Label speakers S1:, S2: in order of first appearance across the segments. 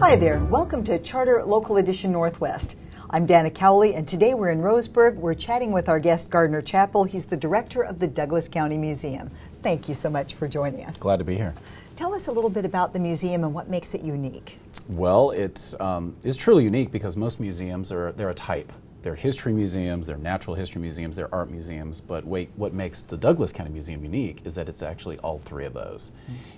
S1: Hi there, welcome to Charter Local Edition Northwest. I'm Dana Cowley, and today we're in Roseburg. We're chatting with our guest, Gardner Chappell. He's the director of the Douglas County Museum. Thank you so much for joining us.
S2: Glad to be here.
S1: Tell us a little bit about the museum and what makes it unique.
S2: Well, it's truly unique because most museums they're a type. They're history museums, they're natural history museums, they're art museums, but what makes the Douglas County Museum unique is that it's actually all three of those.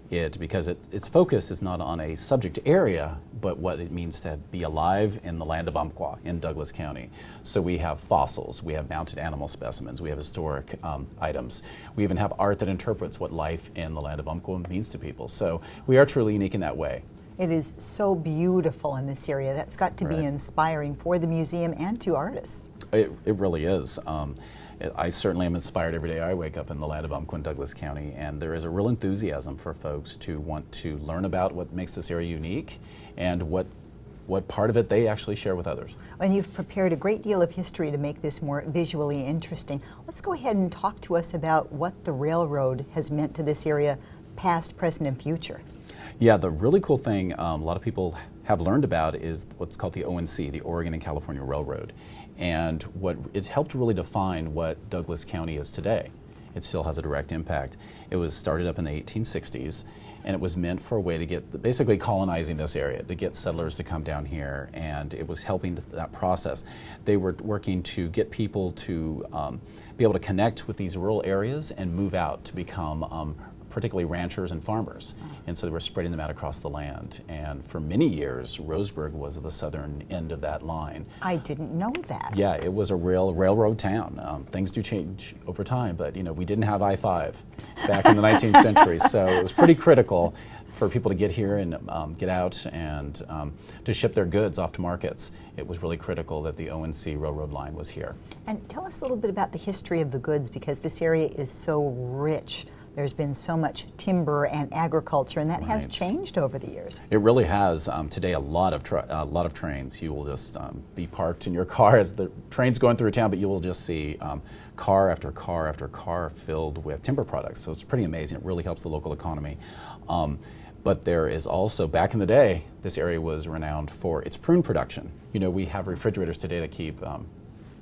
S2: Because its focus is not on a subject area, but what it means to be alive in the land of Umpqua in Douglas County. So we have fossils, we have mounted animal specimens, we have historic items. We even have art that interprets what life in the land of Umpqua means to people. So we are truly unique in that way.
S1: It is so beautiful in this area. That's got to be inspiring for the museum and to artists.
S2: It really is. I certainly am inspired every day I wake up in the land of Umpqua and Douglas County, and there is a real enthusiasm for folks to want to learn about what makes this area unique and what part of it they actually share with others.
S1: And you've prepared a great deal of history to make this more visually interesting. Let's go ahead and talk to us about what the railroad has meant to this area, past, present, and future.
S2: Yeah, the really cool thing a lot of people have learned about is what's called the ONC, the Oregon and California Railroad. And what it helped really define what Douglas County is today. It still has a direct impact. It was started up in the 1860s, and it was meant for a way to get, basically colonizing this area, to get settlers to come down here, and it was helping that process. They were working to get people to be able to connect with these rural areas and move out to become particularly ranchers and farmers. And so they were spreading them out across the land. And for many years, Roseburg was the southern end of that line.
S1: I didn't know that.
S2: Yeah, it was a real railroad town. Things do change over time, but we didn't have I-5 back in the 19th century, so it was pretty critical for people to get here and get out and to ship their goods off to markets. It was really critical that the ONC railroad line was here. And
S1: tell us a little bit about the history of the goods, because this area is so rich. There's been so much timber and agriculture, and that has changed over the years.
S2: It really has. Today, a lot of trains. You will just be parked in your car as the train's going through town, but you will just see car after car after car filled with timber products. So it's pretty amazing. It really helps the local economy. But there is also, back in the day, this area was renowned for its prune production. We have refrigerators today that keep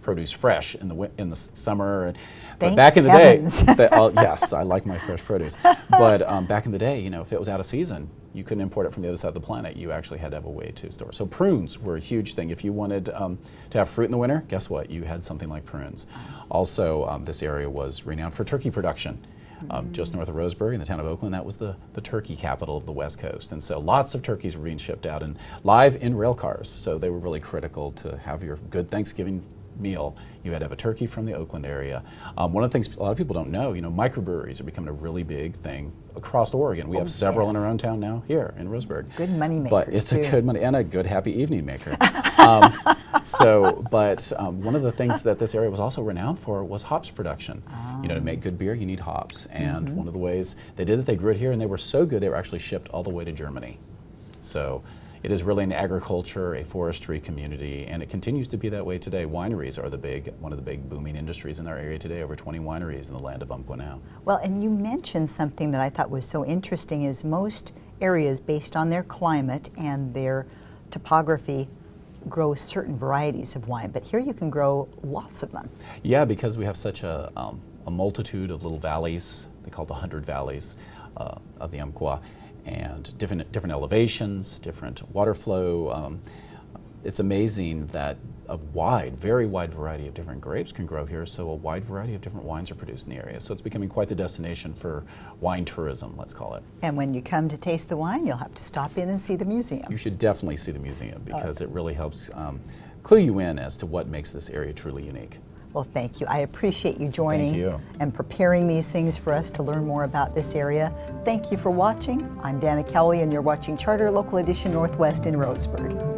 S2: produce fresh in the summer, but back in the day, yes, I like my fresh produce. But back in the day, if it was out of season, you couldn't import it from the other side of the planet. You actually had to have a way to store. So prunes were a huge thing. If you wanted to have fruit in the winter, guess what? You had something like prunes. Also, this area was renowned for turkey production. Just north of Roseburg in the town of Oakland, that was the turkey capital of the West Coast. And so lots of turkeys were being shipped out and live in rail cars. So they were really critical to have your good Thanksgiving meal. You had to have a turkey from the Oakland area. One of the things a lot of people don't know, microbreweries are becoming a really big thing across Oregon. We have several in our own town now here in Roseburg.
S1: Good money maker.
S2: But it's a good money and a good happy evening maker. One of the things that this area was also renowned for was hops production. To make good beer, you need hops. And one of the ways they did it, they grew it here, and they were so good they were actually shipped all the way to Germany. So it is really an agriculture, a forestry community, and it continues to be that way today. Wineries are one of the big booming industries in our area today. Over 20 wineries in the land of Umpqua now.
S1: Well, and you mentioned something that I thought was so interesting is most areas, based on their climate and their topography, grow certain varieties of wine, but here you can grow lots of them.
S2: Yeah, because we have such a multitude of little valleys. They call it the 100 valleys of the Umpqua, and different elevations, different water flow. It's amazing that a very wide variety of different grapes can grow here, so a wide variety of different wines are produced in the area. So it's becoming quite the destination for wine tourism, let's call it.
S1: And when you come to taste the wine, you'll have to stop in and see the museum.
S2: You should definitely see the museum because it really helps clue you in as to what makes this area truly unique.
S1: Well, thank you. I appreciate you joining
S2: Thank you.
S1: And preparing these things for us to learn more about this area. Thank you for watching. I'm Dana Cowley, and you're watching Charter Local Edition Northwest in Roseburg.